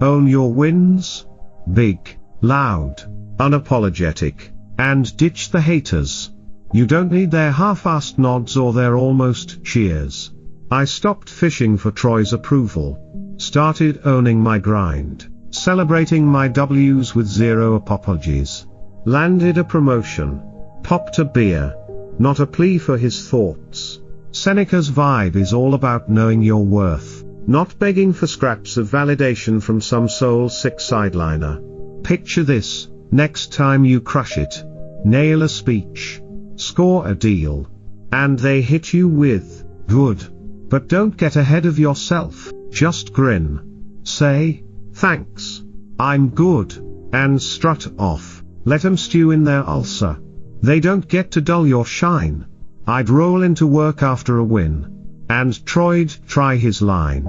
Own your wins. Big, loud, unapologetic, and ditch the haters. You don't need their half-assed nods or their almost cheers. I stopped fishing for Troy's approval, started owning my grind, celebrating my W's with zero apologies. Landed a promotion, popped a beer, not a plea for his thoughts. Seneca's vibe is all about knowing your worth, not begging for scraps of validation from some soul-sick sideliner. Picture this, next time you crush it, nail a speech, score a deal, and they hit you with, good. But don't get ahead of yourself, just grin. Say, thanks, I'm good, and strut off. Let 'em stew in their ulcer. They don't get to dull your shine. I'd roll into work after a win, and Troy'd try his line.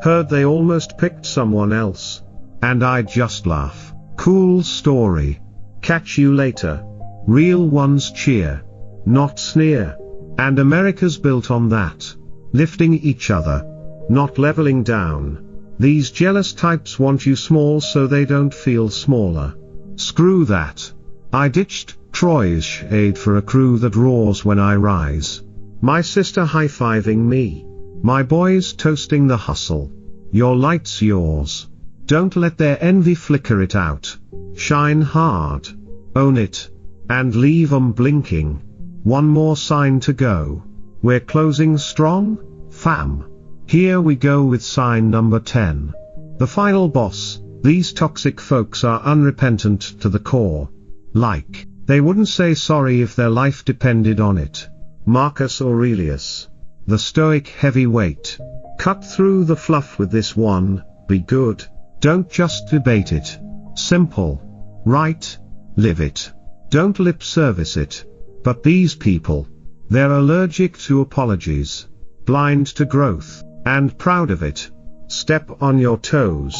Heard they almost picked someone else, and I'd just laugh. Cool story. Catch you later. Real ones cheer, not sneer. And America's built on that. Lifting each other, not leveling down. These jealous types want you small so they don't feel smaller. Screw that. I ditched Troy's shade for a crew that roars when I rise. My sister high-fiving me. My boys toasting the hustle. Your light's yours. Don't let their envy flicker it out. Shine hard. Own it. And leave 'em blinking. One more sign to go. We're closing strong, fam. Here we go with sign number 10. The final boss. These toxic folks are unrepentant to the core. Like, they wouldn't say sorry if their life depended on it. Marcus Aurelius. The Stoic heavyweight. Cut through the fluff with this one, be good. Don't just debate it. Simple. Right. Live it. Don't lip service it. But these people, they're allergic to apologies, blind to growth, and proud of it. Step on your toes,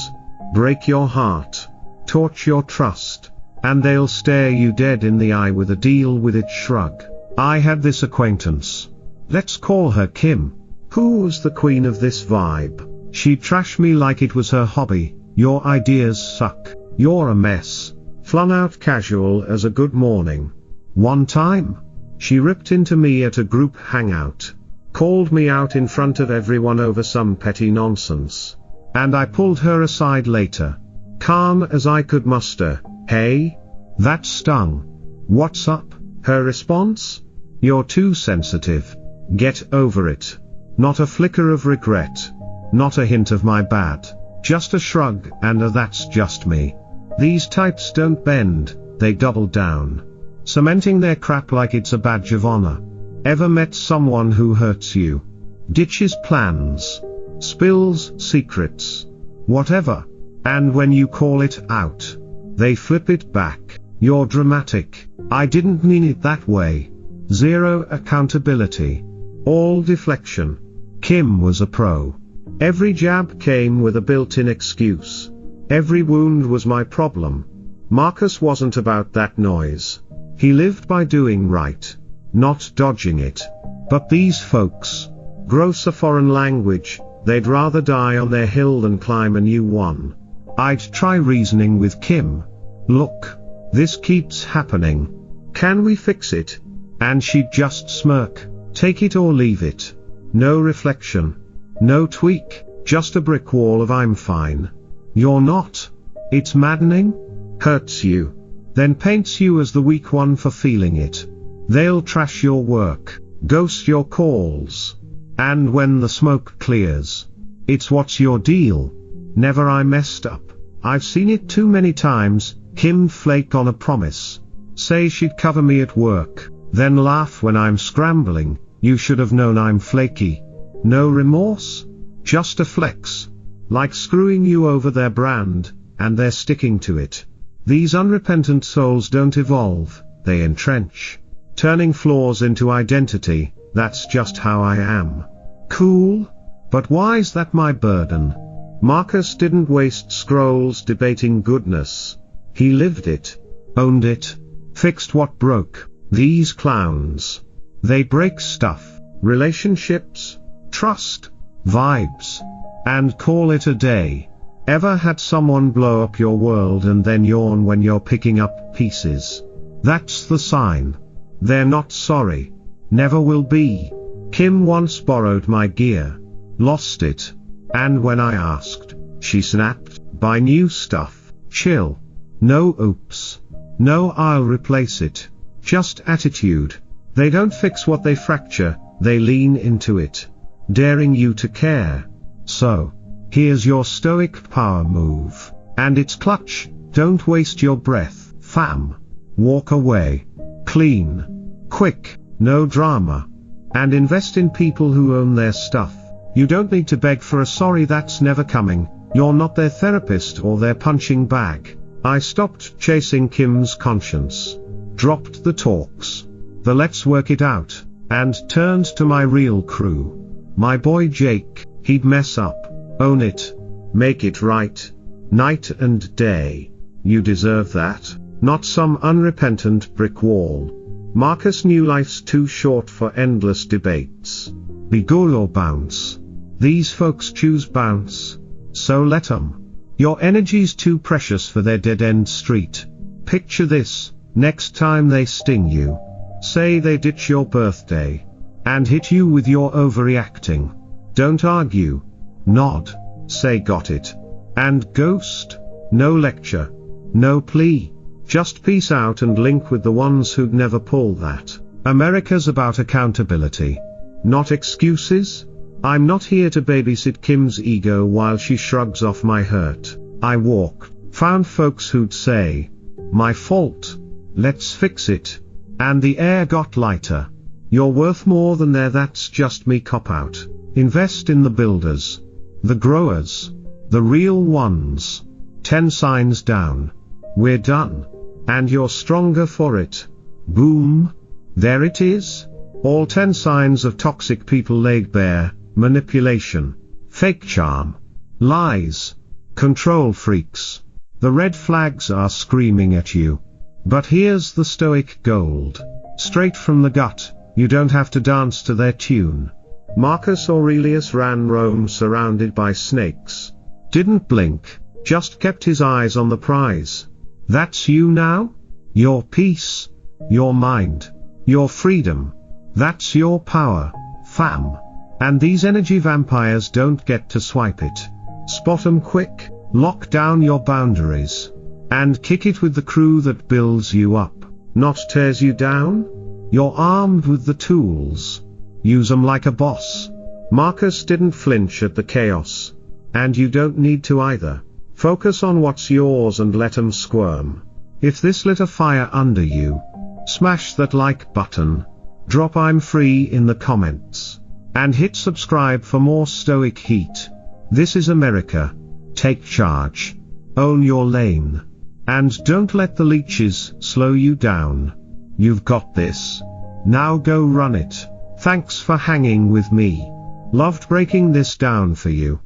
break your heart, torch your trust, and they'll stare you dead in the eye with a deal with it shrug. I had this acquaintance. Let's call her Kim. Who was the queen of this vibe? She'd trash me like it was her hobby. Your ideas suck. You're a mess. Flung out casual as a good morning. One time, she ripped into me at a group hangout. Called me out in front of everyone over some petty nonsense. And I pulled her aside later. Calm as I could muster. Hey? That stung. What's up? Her response? You're too sensitive. Get over it. Not a flicker of regret. Not a hint of my bad. Just a shrug and a that's just me. These types don't bend, they double down. Cementing their crap like it's a badge of honor. Ever met someone who hurts you? Ditches plans. Spills secrets. Whatever. And when you call it out, they flip it back. You're dramatic. I didn't mean it that way. Zero accountability. All deflection. Kim was a pro. Every jab came with a built-in excuse. Every wound was my problem. Marcus wasn't about that noise. He lived by doing right, not dodging it. But these folks, gross a foreign language, they'd rather die on their hill than climb a new one. I'd try reasoning with Kim. Look, this keeps happening. Can we fix it? And she'd just smirk. Take it or leave it. No reflection. No tweak, just a brick wall of I'm fine. You're not. It's maddening. Hurts you. Then paints you as the weak one for feeling it. They'll trash your work, ghost your calls. And when the smoke clears, it's what's your deal? Never I messed up. I've seen it too many times. Kim flake on a promise. Say she'd cover me at work, then laugh when I'm scrambling. You should have known I'm flaky. No remorse? Just a flex. Like screwing you over their brand, and they're sticking to it. These unrepentant souls don't evolve, they entrench. Turning flaws into identity, that's just how I am. Cool? But why's that my burden? Marcus didn't waste scrolls debating goodness. He lived it, owned it, fixed what broke. These clowns, they break stuff, relationships, trust, vibes, and call it a day. Ever had someone blow up your world and then yawn when you're picking up pieces? That's the sign. They're not sorry. Never will be. Kim once borrowed my gear. Lost it. And when I asked, she snapped, "Buy new stuff. Chill. No oops. No I'll replace it." Just attitude. They don't fix what they fracture, they lean into it. Daring you to care. So, here's your stoic power move. And it's clutch. Don't waste your breath, fam. Walk away. Clean. Quick. No drama. And invest in people who own their stuff. You don't need to beg for a sorry, that's never coming. You're not their therapist or their punching bag. I stopped chasing Kim's conscience. Dropped the talks. The let's work it out. And turned to my real crew. My boy Jake, he'd mess up. Own it. Make it right. Night and day. You deserve that. Not some unrepentant brick wall. Marcus knew life's too short for endless debates. Be good or bounce. These folks choose bounce. So let 'em. Your energy's too precious for their dead-end street. Picture this, next time they sting you. Say they ditch your birthday. And hit you with your overreacting. Don't argue. Nod. Say got it. And ghost. No lecture. No plea. Just peace out and link with the ones who'd never pull that. America's about accountability. Not excuses. I'm not here to babysit Kim's ego while she shrugs off my hurt. I walked, found folks who'd say, "My fault. Let's fix it." And the air got lighter. You're worth more than there, that's just me cop out. Invest in the builders. The growers. The real ones. 10 signs down. We're done. And you're stronger for it. Boom. There it is. All 10 signs of toxic people laid bare. Manipulation. Fake charm. Lies. Control freaks. The red flags are screaming at you. But here's the stoic gold. Straight from the gut, you don't have to dance to their tune. Marcus Aurelius ran Rome surrounded by snakes. Didn't blink, just kept his eyes on the prize. That's you now? Your peace. Your mind. Your freedom. That's your power, fam. And these energy vampires don't get to swipe it. Spot 'em quick, lock down your boundaries. And kick it with the crew that builds you up, not tears you down. You're armed with the tools. Use 'em like a boss. Marcus didn't flinch at the chaos. And you don't need to either. Focus on what's yours and let 'em squirm. If this lit a fire under you, smash that like button. Drop "I'm free" in the comments. And hit subscribe for more stoic heat. This is America. Take charge. Own your lane. And don't let the leeches slow you down. You've got this. Now go run it. Thanks for hanging with me. Loved breaking this down for you.